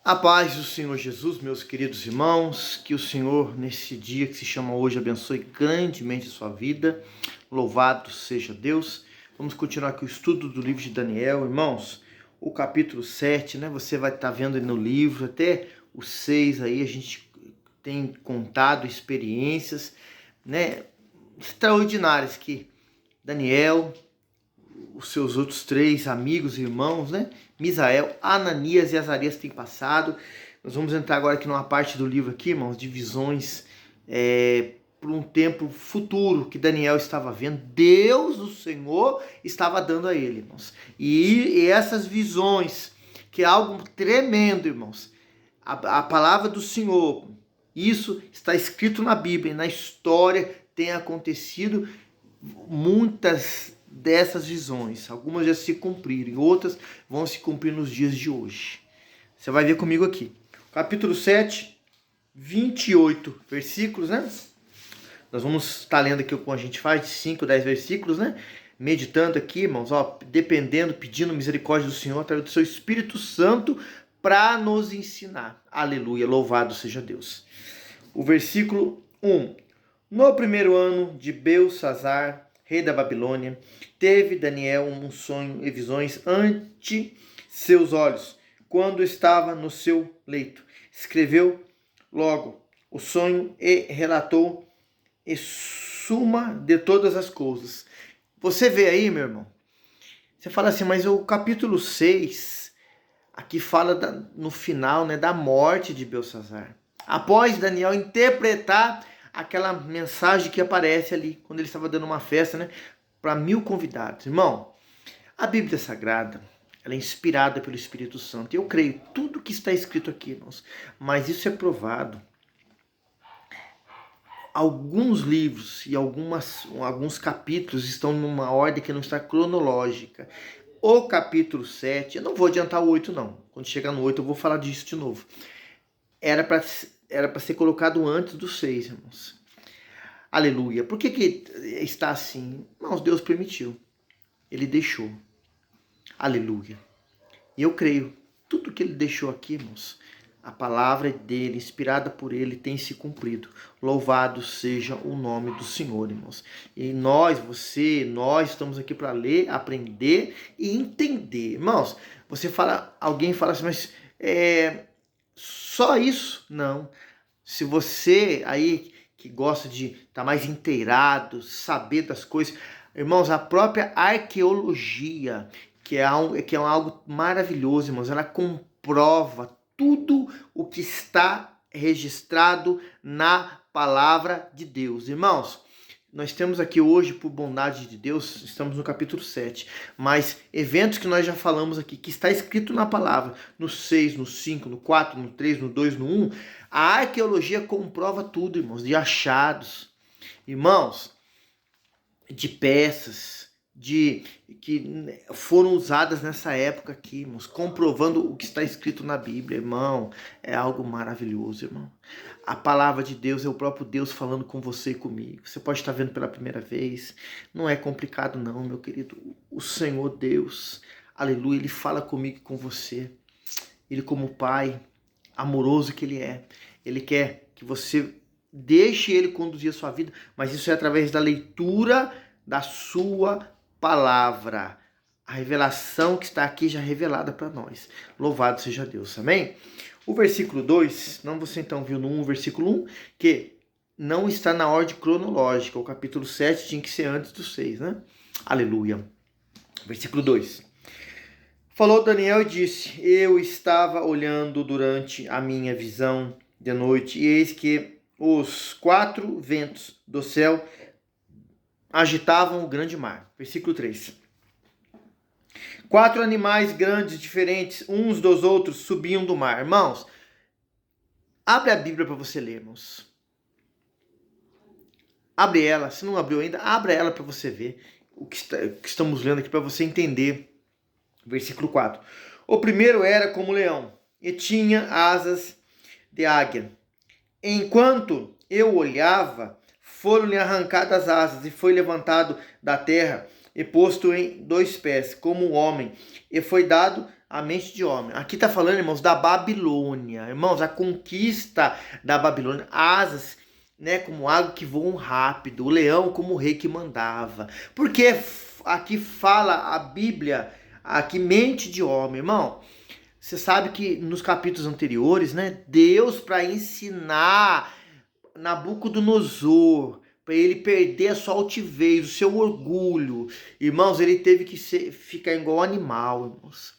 A paz do Senhor Jesus, meus queridos irmãos, que o Senhor, nesse dia que se chama hoje, abençoe grandemente a sua vida. Louvado seja Deus. Vamos continuar aqui o estudo do livro de Daniel, irmãos. O capítulo 7, né? Você vai estar vendo aí no livro, até o 6 aí, a gente tem contado experiências, né? Extraordinárias que Daniel, os seus outros três amigos e irmãos, né? Misael, Ananias e Azarias têm passado. Nós vamos entrar agora aqui numa parte do livro aqui, irmãos, de visões por um tempo futuro que Daniel estava vendo. Deus, o Senhor, estava dando a ele, irmãos. E essas visões, que é algo tremendo, irmãos. A palavra do Senhor, isso está escrito na Bíblia, na história tem acontecido muitas dessas visões. Algumas já se cumpriram e outras vão se cumprir nos dias de hoje. Você vai ver comigo aqui. Capítulo 7, 28 versículos, né? Nós vamos estar lendo aqui como a gente faz, de 5, 10 versículos, né? Meditando aqui, irmãos, ó, dependendo, pedindo misericórdia do Senhor através do seu Espírito Santo para nos ensinar. Aleluia, louvado seja Deus. O versículo 1. No primeiro ano de Belsassar, rei da Babilônia, teve Daniel um sonho e visões ante seus olhos, quando estava no seu leito. Escreveu logo o sonho e relatou em suma de todas as coisas. Você vê aí, meu irmão? Você fala assim, mas o capítulo 6, aqui fala no final, né, da morte de Belsassar. Após Daniel interpretar aquela mensagem que aparece ali, quando ele estava dando uma festa, né, para 1000 convidados. Irmão, a Bíblia Sagrada, ela é inspirada pelo Espírito Santo. Eu creio tudo que está escrito aqui, irmãos, mas isso é provado. Alguns livros e alguns capítulos estão numa ordem que não está cronológica. O capítulo 7, eu não vou adiantar o 8 não. Quando chegar no 8 eu vou falar disso de novo. Era para ser colocado antes do 6, irmãos. Aleluia. Por que está assim? Irmãos, Deus permitiu. Ele deixou. Aleluia. E eu creio, tudo que ele deixou aqui, irmãos, a palavra dele, inspirada por ele, tem se cumprido. Louvado seja o nome do Senhor, irmãos. E nós estamos aqui para ler, aprender e entender. Irmãos, alguém fala assim, mas só isso? Não. Se você aí que gosta de estar mais inteirado, saber das coisas, irmãos, a própria arqueologia, que é algo maravilhoso, irmãos, ela comprova tudo o que está registrado na palavra de Deus. Irmãos, nós temos aqui hoje, por bondade de Deus, estamos no capítulo 7, mas eventos que nós já falamos aqui, que está escrito na palavra, no 6, no 5, no 4, no 3, no 2, no 1, a arqueologia comprova tudo, irmãos, de achados, irmãos, de peças, que foram usadas nessa época aqui, irmãos, comprovando o que está escrito na Bíblia, irmão, é algo maravilhoso, irmão. A palavra de Deus é o próprio Deus falando com você e comigo. Você pode estar vendo pela primeira vez, não é complicado não, meu querido. O Senhor Deus, aleluia, Ele fala comigo e com você. Ele, como Pai amoroso que Ele é, Ele quer que você deixe Ele conduzir a sua vida, mas isso é através da leitura da sua palavra. A revelação que está aqui já revelada para nós. Louvado seja Deus, amém? O versículo 2, não você então viu no 1, versículo 1, que não está na ordem cronológica. O capítulo 7 tinha que ser antes do 6, né? Aleluia. Versículo 2. Falou Daniel e disse, eu estava olhando durante a minha visão de noite, e eis que os 4 ventos do céu agitavam o grande mar. Versículo 3. 4 animais grandes, diferentes, uns dos outros, subiam do mar. Irmãos, abre a Bíblia para você ler, irmãos. Abre ela, se não abriu ainda, abre ela para você ver o que estamos lendo aqui, para você entender. Versículo 4. O primeiro era como leão, e tinha asas de águia. Enquanto eu olhava, foram-lhe arrancadas as asas, e foi levantado da terra, e posto em 2 pés, como um homem, e foi dado a mente de homem. Aqui está falando, irmãos, da Babilônia. Irmãos, a conquista da Babilônia. Asas, né, como água que voam rápido. O leão como o rei que mandava. Porque aqui fala a Bíblia, aqui mente de homem. Irmão, você sabe que nos capítulos anteriores, né, Deus, para ensinar Nabucodonosor, para ele perder a sua altivez, o seu orgulho, irmãos, ele teve que ficar igual animal, irmãos.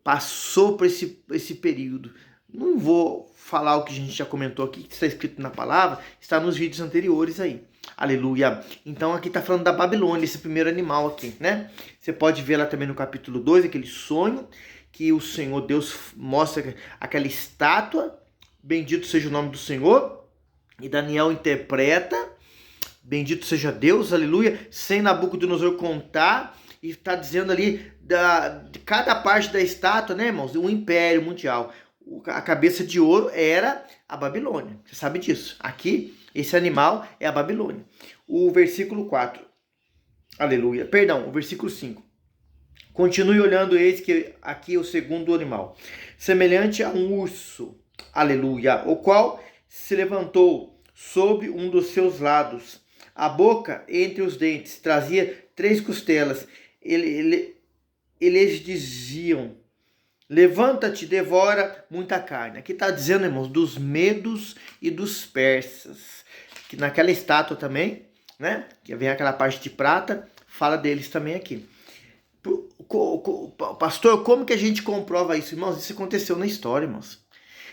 Passou por esse período. Não vou falar o que a gente já comentou aqui, que está escrito na palavra, está nos vídeos anteriores aí. Aleluia. Então aqui está falando da Babilônia, esse primeiro animal aqui, né? Você pode ver lá também no capítulo 2, aquele sonho que o Senhor Deus mostra aquela estátua. Bendito seja o nome do Senhor. E Daniel interpreta. Bendito seja Deus, aleluia. Sem Nabucodonosor contar. E está dizendo ali de cada parte da estátua, né, irmãos? Um império mundial. A cabeça de ouro era a Babilônia. Você sabe disso. Aqui, esse animal é a Babilônia. O versículo 4. Aleluia. Perdão, o versículo 5. Continue olhando, eis que aqui é o segundo animal. Semelhante a um urso. Aleluia. O qual se levantou sobre um dos seus lados. A boca entre os dentes trazia 3 costelas. Eles diziam: levanta-te, devora muita carne. Aqui está dizendo, irmãos, dos medos e dos persas. Que naquela estátua também, né? Que vem aquela parte de prata, fala deles também aqui. Pastor, como que a gente comprova isso, irmãos? Isso aconteceu na história, irmãos.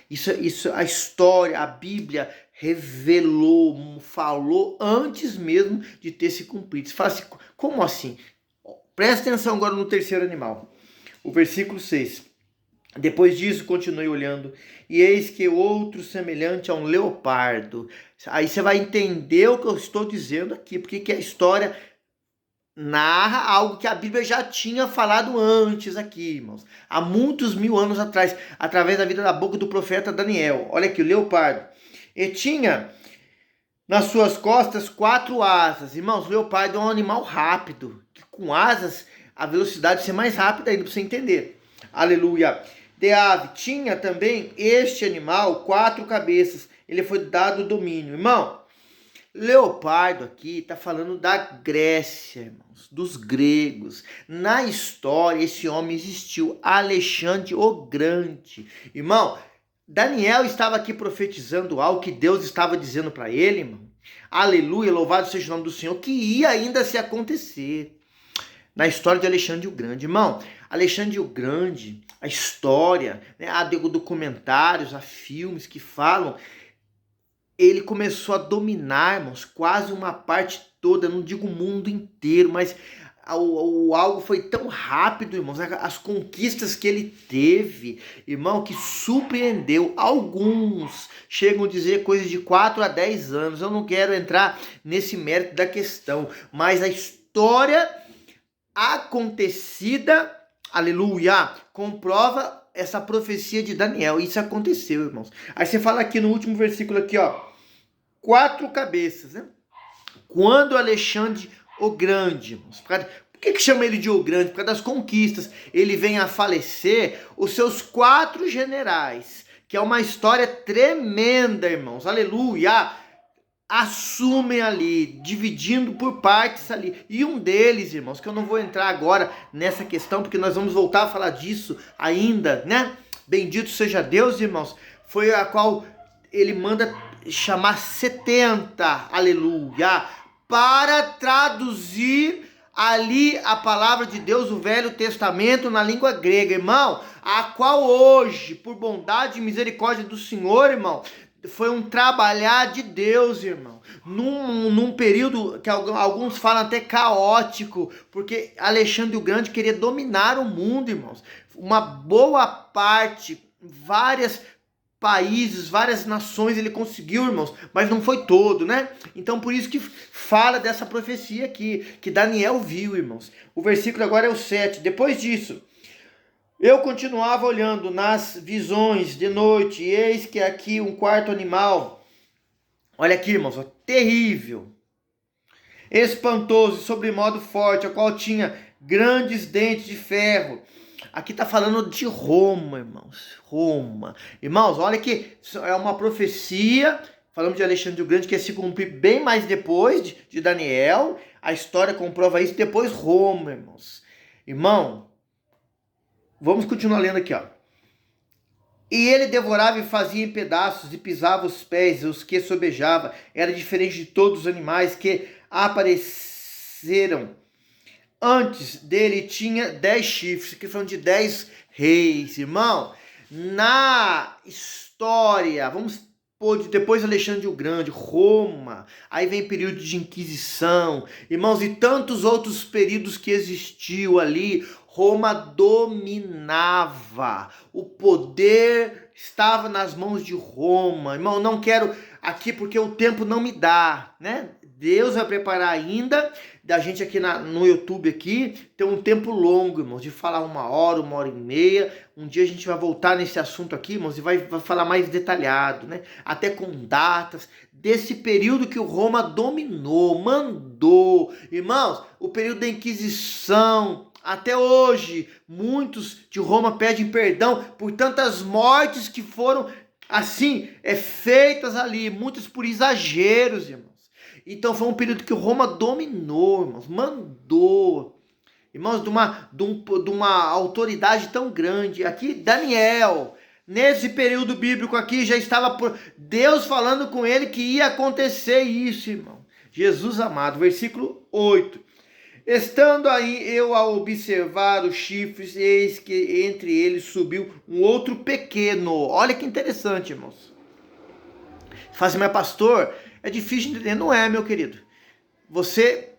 Isso, a história, a Bíblia revelou, falou antes mesmo de ter se cumprido. Você fala assim, como assim? Presta atenção agora no terceiro animal. O versículo 6. Depois disso, continuei olhando, e eis que outro semelhante a um leopardo. Aí você vai entender o que eu estou dizendo aqui, porque que a história narra algo que a Bíblia já tinha falado antes aqui, irmãos. Há muitos 1000 anos atrás, através da vida da boca do profeta Daniel. Olha aqui, o leopardo. E tinha nas suas costas 4 asas. Irmãos, o leopardo é um animal rápido, que com asas a velocidade ser mais rápida ainda, para você entender. Aleluia. De ave, tinha também este animal 4 cabeças. Ele foi dado o domínio. Irmão, leopardo aqui está falando da Grécia, irmãos, dos gregos. Na história, esse homem existiu, Alexandre o Grande. Irmão, Daniel estava aqui profetizando algo que Deus estava dizendo para ele, irmão. Aleluia, louvado seja o nome do Senhor, que ia ainda se acontecer. Na história de Alexandre o Grande, irmão, Alexandre o Grande, a história, né, há documentários, há filmes que falam, ele começou a dominar, irmãos, quase uma parte toda, não digo o mundo inteiro, mas algo foi tão rápido, irmãos, as conquistas que ele teve, irmão, que surpreendeu. Alguns chegam a dizer coisas de 4 a 10 anos, eu não quero entrar nesse mérito da questão, mas a história acontecida, aleluia, comprova essa profecia de Daniel. Isso aconteceu, irmãos. Aí você fala aqui no último versículo aqui, ó, 4 cabeças, né? Quando Alexandre o Grande, irmãos, por que chama ele de o Grande? Por causa das conquistas. Ele vem a falecer, os seus 4 generais, que é uma história tremenda, irmãos, aleluia, assumem ali, dividindo por partes ali. E um deles, irmãos, que eu não vou entrar agora nessa questão, porque nós vamos voltar a falar disso ainda, né? Bendito seja Deus, irmãos. Foi a qual ele manda chamar 70, aleluia, para traduzir ali a palavra de Deus, o Velho Testamento, na língua grega, irmão, a qual hoje, por bondade e misericórdia do Senhor, irmão, foi um trabalhar de Deus, irmão, num período que alguns falam até caótico, porque Alexandre o Grande queria dominar o mundo, irmãos. Uma boa parte, vários países, várias nações ele conseguiu, irmãos, mas não foi todo, né? Então por isso que fala dessa profecia aqui, que Daniel viu, irmãos. O versículo agora é o 7. Depois disso, eu continuava olhando nas visões de noite, e eis que aqui um 4º animal, olha aqui, irmãos, ó, terrível, espantoso e sobremodo forte, o qual tinha grandes dentes de ferro, Aqui está falando de Roma, irmãos. Roma. Irmãos, olha que é uma profecia. Falamos de Alexandre o Grande, que ia se cumprir bem mais depois de Daniel. A história comprova isso. Depois Roma, irmãos. Irmão, vamos continuar lendo aqui, ó. E ele devorava e fazia em pedaços e pisava os pés, os que sobejava. Era diferente de todos os animais que apareceram. Antes dele tinha 10 chifres, que falando de 10 reis, irmão. Na história, vamos pôr depois Alexandre o Grande, Roma, aí vem período de Inquisição, irmãos, e tantos outros períodos que existiu ali. Roma dominava, o poder estava nas mãos de Roma. Irmão, não quero aqui porque o tempo não me dá, né? Deus vai preparar ainda da gente aqui no YouTube aqui, ter um tempo longo, irmãos, de falar 1 hora e meia. Um dia a gente vai voltar nesse assunto aqui, irmãos, e vai falar mais detalhado, né? Até com datas desse período que o Roma dominou, mandou. Irmãos, o período da Inquisição. Até hoje, muitos de Roma pedem perdão por tantas mortes que foram assim, feitas ali, muitas por exageros, irmãos. Então foi um período que Roma dominou, irmãos, mandou, irmãos, de uma autoridade tão grande. Aqui Daniel, nesse período bíblico aqui, já estava Deus falando com ele que ia acontecer isso, irmão. Jesus amado, versículo 8. Estando aí eu a observar os chifres, eis que entre eles subiu um outro pequeno. Olha que interessante, irmãos. Fala assim, mas pastor, é difícil de entender. Não é, meu querido. Você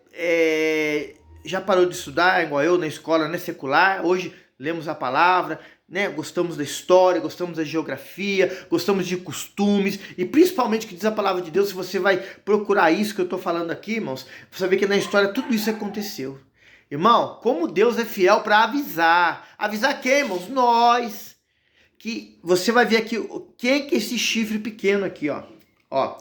já parou de estudar, igual eu, na escola, né, secular. Hoje lemos a palavra, né, gostamos da história, gostamos da geografia, gostamos de costumes, e principalmente que diz a palavra de Deus. Se você vai procurar isso que eu estou falando aqui, irmãos, você vai ver que na história tudo isso aconteceu. Irmão, como Deus é fiel para avisar. Avisar quem, irmãos? Nós. Que você vai ver aqui, quem que é esse chifre pequeno aqui, ó. Ó.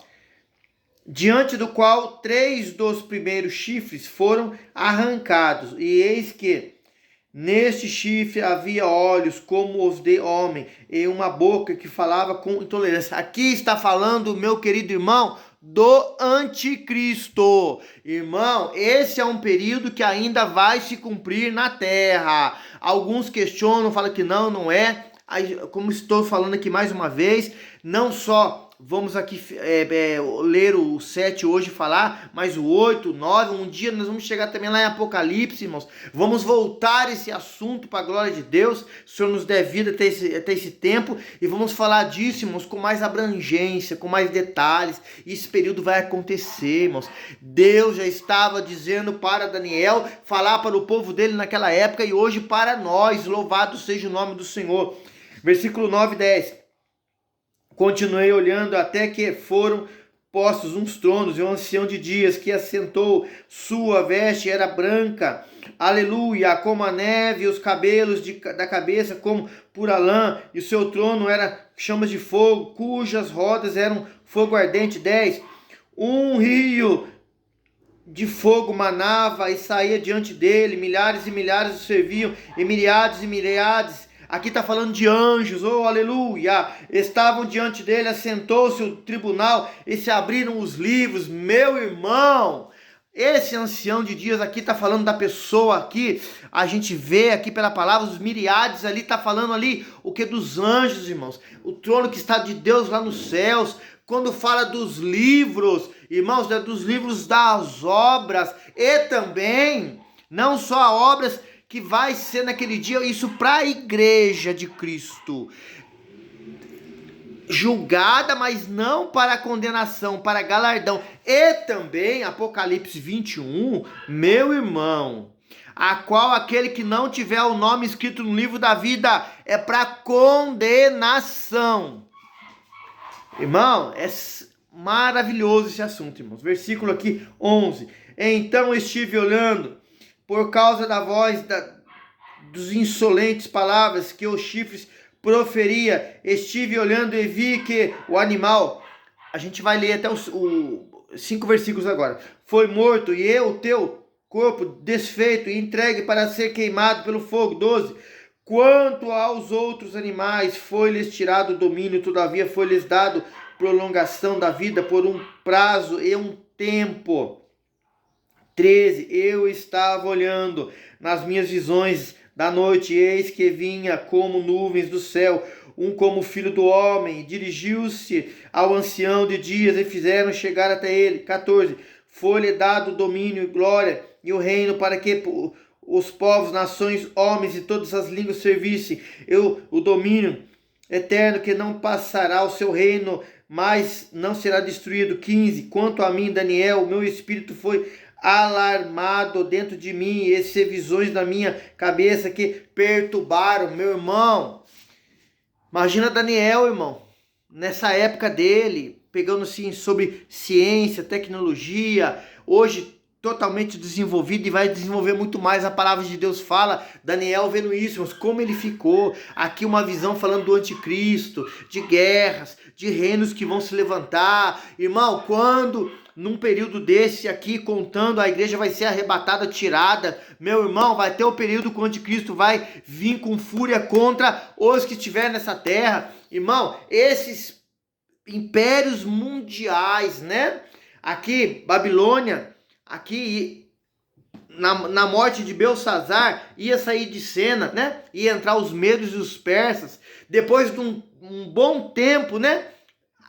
Diante do qual 3 dos primeiros chifres foram arrancados, e eis que neste chifre havia olhos como os de homem, e uma boca que falava com intolerância. Aqui está falando, meu querido irmão, do anticristo. Irmão, esse é um período que ainda vai se cumprir na terra. Alguns questionam, falam que não é. Como estou falando aqui mais uma vez, não só vamos aqui ler o 7 hoje falar, mas o 8, o 9, um dia nós vamos chegar também lá em Apocalipse, irmãos. Vamos voltar esse assunto para a glória de Deus. O Senhor nos der vida até esse tempo, e vamos falar disso, irmãos, com mais abrangência, com mais detalhes. E esse período vai acontecer, irmãos. Deus já estava dizendo para Daniel falar para o povo dele naquela época, e hoje para nós. Louvado seja o nome do Senhor. Versículo 9 e 10. Continuei olhando até que foram postos uns tronos, e um ancião de dias que assentou, sua veste era branca, aleluia, como a neve, e os cabelos da cabeça como pura lã, e o seu trono era chamas de fogo, cujas rodas eram fogo ardente. 10. Um rio de fogo manava e saía diante dele, milhares e milhares o serviam, e miríades. Aqui está falando de anjos, oh aleluia, estavam diante dele, assentou-se o tribunal e se abriram os livros. Meu irmão, esse ancião de dias aqui está falando da pessoa aqui, a gente vê aqui pela palavra, os miríades ali, está falando ali o que? Dos anjos, irmãos, o trono que está de Deus lá nos céus. Quando fala dos livros, irmãos, dos livros das obras, e também, não só obras que vai ser naquele dia, isso para a igreja de Cristo, julgada, mas não para condenação, para galardão. E também, Apocalipse 21, meu irmão, a qual aquele que não tiver o nome escrito no livro da vida é para condenação. Irmão, é maravilhoso esse assunto, irmãos. Versículo aqui 11. Então estive olhando, por causa da voz dos insolentes palavras que os chifres proferia, estive olhando e vi que o animal, a gente vai ler até os 5 versículos agora, foi morto, e o teu corpo desfeito e entregue para ser queimado pelo fogo. 12. Quanto aos outros animais, foi-lhes tirado o domínio, todavia foi-lhes dado prolongação da vida por um prazo e um tempo. 13. Eu estava olhando nas minhas visões da noite, e eis que vinha como nuvens do céu, um como filho do homem, dirigiu-se ao ancião de dias e fizeram chegar até ele. 14. Foi-lhe dado domínio e glória e o reino para que os povos, nações, homens e todas as línguas servissem. O domínio eterno que não passará o seu reino, mas não será destruído. 15. Quanto a mim, Daniel, meu espírito foi alarmado dentro de mim, e essas visões na minha cabeça que perturbaram meu irmão. Imagina Daniel, irmão, nessa época dele, pegando assim sobre ciência, tecnologia, hoje totalmente desenvolvido e vai desenvolver muito mais. A palavra de Deus fala, Daniel vendo isso, mas como ele ficou, aqui uma visão falando do anticristo, de guerras, de reinos que vão se levantar. Irmão, quando num período desse aqui, contando, a igreja vai ser arrebatada, tirada, meu irmão, vai ter o período que o anticristo vai vir com fúria contra os que estiverem nessa terra. Irmão, esses impérios mundiais, né? Aqui, Babilônia, aqui na morte de Belsazar, ia sair de cena, né? Ia entrar os medos e os persas. Depois de um bom tempo, né?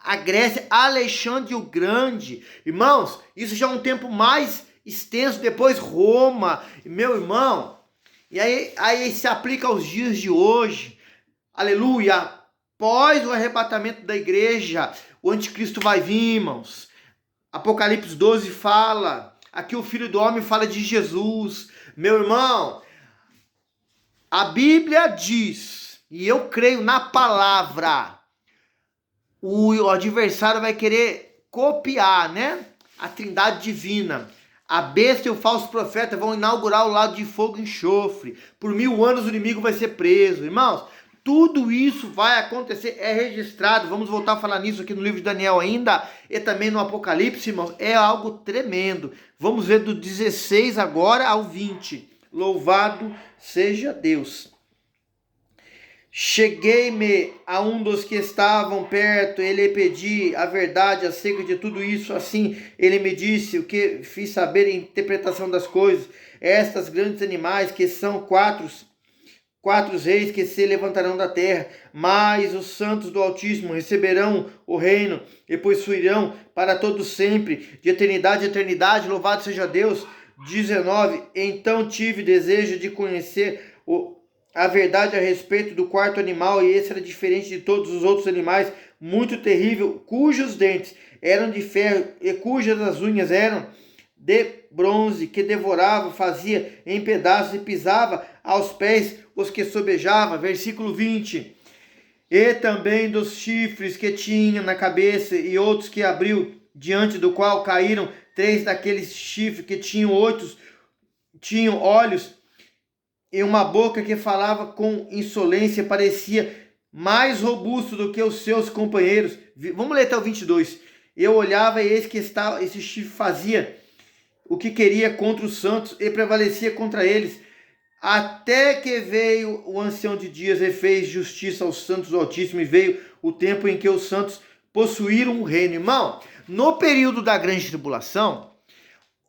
A Grécia, Alexandre o Grande. Irmãos, isso já é um tempo mais extenso. Depois Roma, meu irmão. E aí se aplica aos dias de hoje. Aleluia. Após o arrebatamento da igreja, o anticristo vai vir, irmãos. Apocalipse 12 fala. Aqui o Filho do Homem fala de Jesus. Meu irmão, a Bíblia diz, e eu creio na palavra, o adversário vai querer copiar, né? A trindade divina. A besta e o falso profeta vão inaugurar o lado de fogo e enxofre. Por 1000 anos o inimigo vai ser preso. Irmãos, tudo isso vai acontecer, é registrado. Vamos voltar a falar nisso aqui no livro de Daniel ainda. E também no Apocalipse, irmãos. É algo tremendo. Vamos ver do 16 agora ao 20. Louvado seja Deus. Cheguei-me a um dos que estavam perto, ele pedi a verdade acerca de tudo isso. Assim ele me disse o que fiz saber, a interpretação das coisas. Estas grandes animais que são quatro reis que se levantarão da terra, mas os santos do Altíssimo receberão o reino e possuirão para todo sempre, de eternidade a eternidade. Louvado seja Deus. 19. Então tive desejo de conhecer a verdade a respeito do quarto animal, e esse era diferente de todos os outros animais, muito terrível, cujos dentes eram de ferro e cujas as unhas eram de bronze, que devorava, fazia em pedaços e pisava aos pés os que sobejava. Versículo 20. E também dos chifres que tinha na cabeça e outros que abriu, diante do qual caíram 3 daqueles chifres que tinham olhos e uma boca que falava com insolência, parecia mais robusto do que os seus companheiros. Vamos ler até o 22. Eu olhava e eis que esse chifre fazia o que queria contra os santos e prevalecia contra eles, até que veio o ancião de dias e fez justiça aos santos do Altíssimo, e veio o tempo em que os santos possuíram o reino. Irmão, no período da grande tribulação,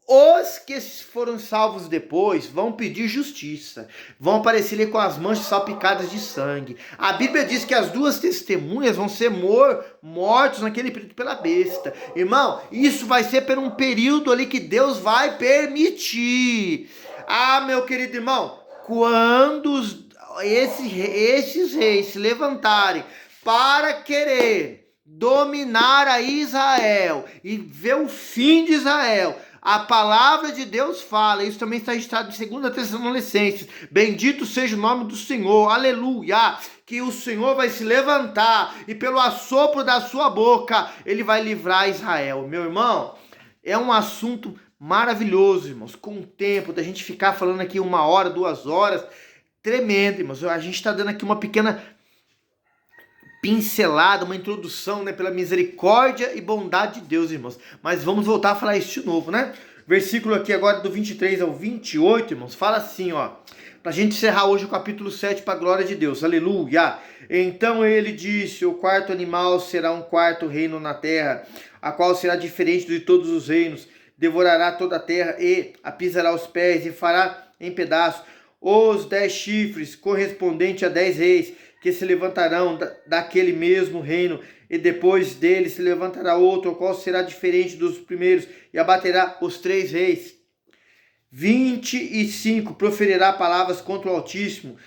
os que foram salvos depois vão pedir justiça, vão aparecer ali com as manchas salpicadas de sangue. A Bíblia diz que as 2 testemunhas vão ser mortos naquele período pela besta. Irmão, isso vai ser por um período ali que Deus vai permitir. Ah, meu querido irmão, quando esses reis se levantarem para querer dominar a Israel e ver o fim de Israel, a palavra de Deus fala, isso também está registrado em 2 Tessalonicenses, bendito seja o nome do Senhor, aleluia, que o Senhor vai se levantar e pelo assopro da sua boca, ele vai livrar Israel. Meu irmão, é um assunto maravilhoso, irmãos, com o tempo da gente ficar falando aqui 1 hora, 2 horas, tremendo, irmãos. A gente está dando aqui uma pequena pincelada, uma introdução, né, pela misericórdia e bondade de Deus, irmãos. Mas vamos voltar a falar isso de novo, né? versículo aqui agora do 23 ao 28, irmãos, fala assim, ó. Pra gente encerrar hoje o capítulo 7 para a glória de Deus. Aleluia! Então ele disse, o quarto animal será um quarto reino na terra, a qual será diferente de todos os reinos. Devorará toda a terra e a pisará os pés e fará em pedaços os 10 chifres, correspondente a 10 reis, que se levantarão daquele mesmo reino, e depois dele se levantará outro, o qual será diferente dos primeiros, e abaterá os 3 reis. 25, proferirá palavras contra o Altíssimo,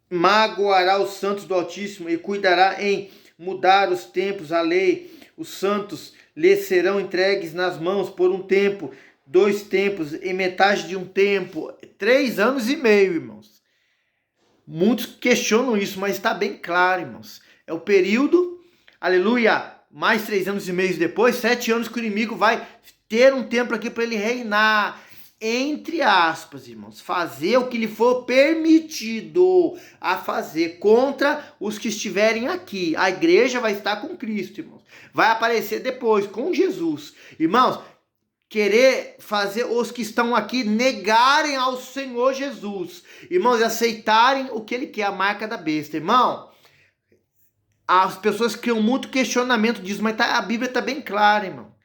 magoará os santos do Altíssimo, e cuidará em mudar os tempos, a lei. Os santos lhe serão entregues nas mãos por um tempo, 2 tempos, e metade de um tempo, 3 anos e meio, irmãos. Muitos questionam isso, mas está bem claro, irmãos. É o período, aleluia, mais 3 anos e meio depois, 7 anos que o inimigo vai ter um tempo aqui para ele reinar, entre aspas, irmãos, fazer o que lhe for permitido a fazer contra os que estiverem aqui. A igreja vai estar com Cristo, irmãos. Vai aparecer depois com Jesus. Irmãos, querer fazer os que estão aqui negarem ao Senhor Jesus, irmãos, e aceitarem o que ele quer, a marca da besta. Irmão, as pessoas criam muito questionamento disso, mas a Bíblia está bem clara, irmão.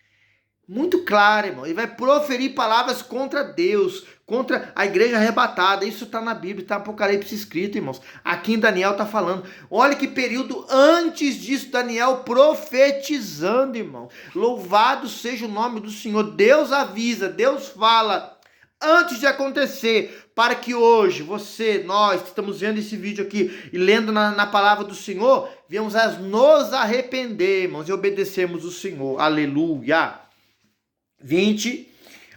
Muito clara, irmão. Ele vai proferir palavras contra Deus, contra a igreja arrebatada. Isso está na Bíblia, está no Apocalipse escrito, irmãos. Aqui em Daniel está falando. Olha que período antes disso, Daniel profetizando, irmão. Louvado seja o nome do Senhor. Deus avisa, Deus fala antes de acontecer, para que hoje, você, nós que estamos vendo esse vídeo aqui e lendo na palavra do Senhor, venhamos a nos arrepender, irmãos, e obedecermos o Senhor. Aleluia. 20,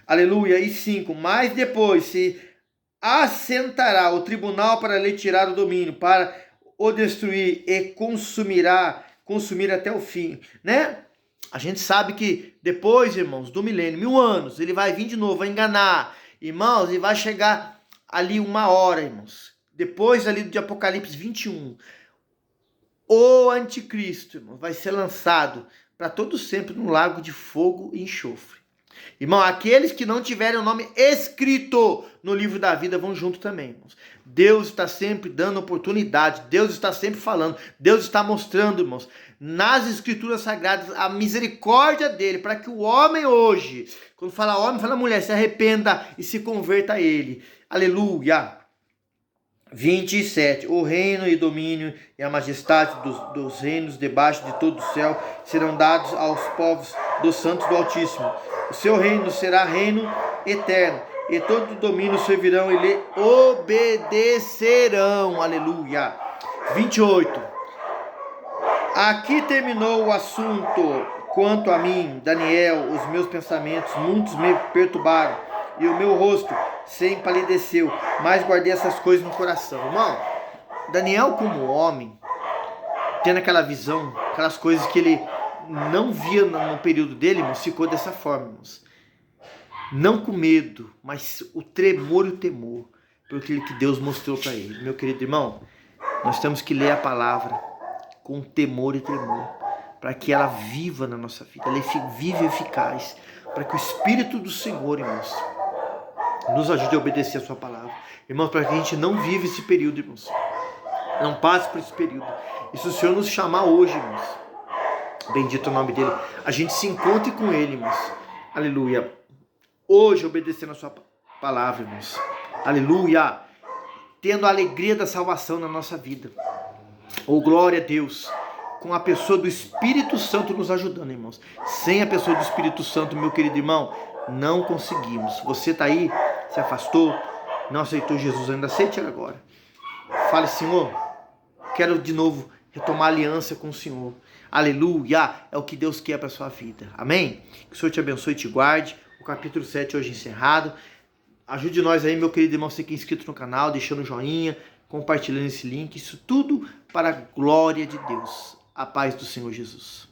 aleluia, e 5, mas depois se assentará o tribunal para lhe tirar o domínio, para o destruir e consumir até o fim, né? A gente sabe que depois, irmãos, do milênio, 1000 anos, ele vai vir de novo, vai enganar, irmãos, e vai chegar ali 1 hora, irmãos, depois ali de Apocalipse 21, o anticristo, irmão, vai ser lançado para todo sempre no lago de fogo e enxofre. Irmão, aqueles que não tiverem o nome escrito no livro da vida vão junto também, irmãos. Deus está sempre dando oportunidade, Deus está sempre falando, Deus está mostrando, irmãos, nas escrituras sagradas a misericórdia dele, para que o homem hoje, quando fala homem, fala mulher, se arrependa e se converta a ele. Aleluia. 27, o reino e domínio e a majestade dos reinos debaixo de todo o céu serão dados aos povos dos santos do Altíssimo. O seu reino será reino eterno, e todo o domínio servirão e lhe obedecerão. Aleluia. 28. Aqui terminou o assunto. Quanto a mim, Daniel, os meus pensamentos muitos me perturbaram, e o meu rosto se empalideceu, mas guardei essas coisas no coração. Irmão, Daniel como homem, tendo aquela visão, aquelas coisas que ele não via no período dele, irmãos, ficou dessa forma, irmãos. Não com medo, mas o tremor e o temor, pelo que Deus mostrou para ele. Meu querido irmão, nós temos que ler a palavra com temor e tremor, para que ela viva na nossa vida, ela vive eficaz, para que o Espírito do Senhor, irmãos, nos ajude a obedecer a sua palavra. Irmãos, para que a gente não viva esse período, irmãos. Não passe por esse período. E se o Senhor nos chamar hoje, irmãos, bendito é o nome dele, a gente se encontre com ele, irmãos. Aleluia. Hoje, obedecendo a sua palavra, irmãos. Aleluia. Tendo a alegria da salvação na nossa vida. Oh, glória a Deus. Com a pessoa do Espírito Santo nos ajudando, irmãos. Sem a pessoa do Espírito Santo, meu querido irmão, não conseguimos. Você está aí, se afastou, não aceitou Jesus ainda, aceite ele agora. Fale, Senhor, quero de novo retomar a aliança com o Senhor. Aleluia, é o que Deus quer para a sua vida. Amém? Que o Senhor te abençoe e te guarde. O capítulo 7 hoje encerrado. Ajude nós aí, meu querido irmão, você que é inscrito no canal, deixando um joinha, compartilhando esse link. Isso tudo para a glória de Deus. A paz do Senhor Jesus.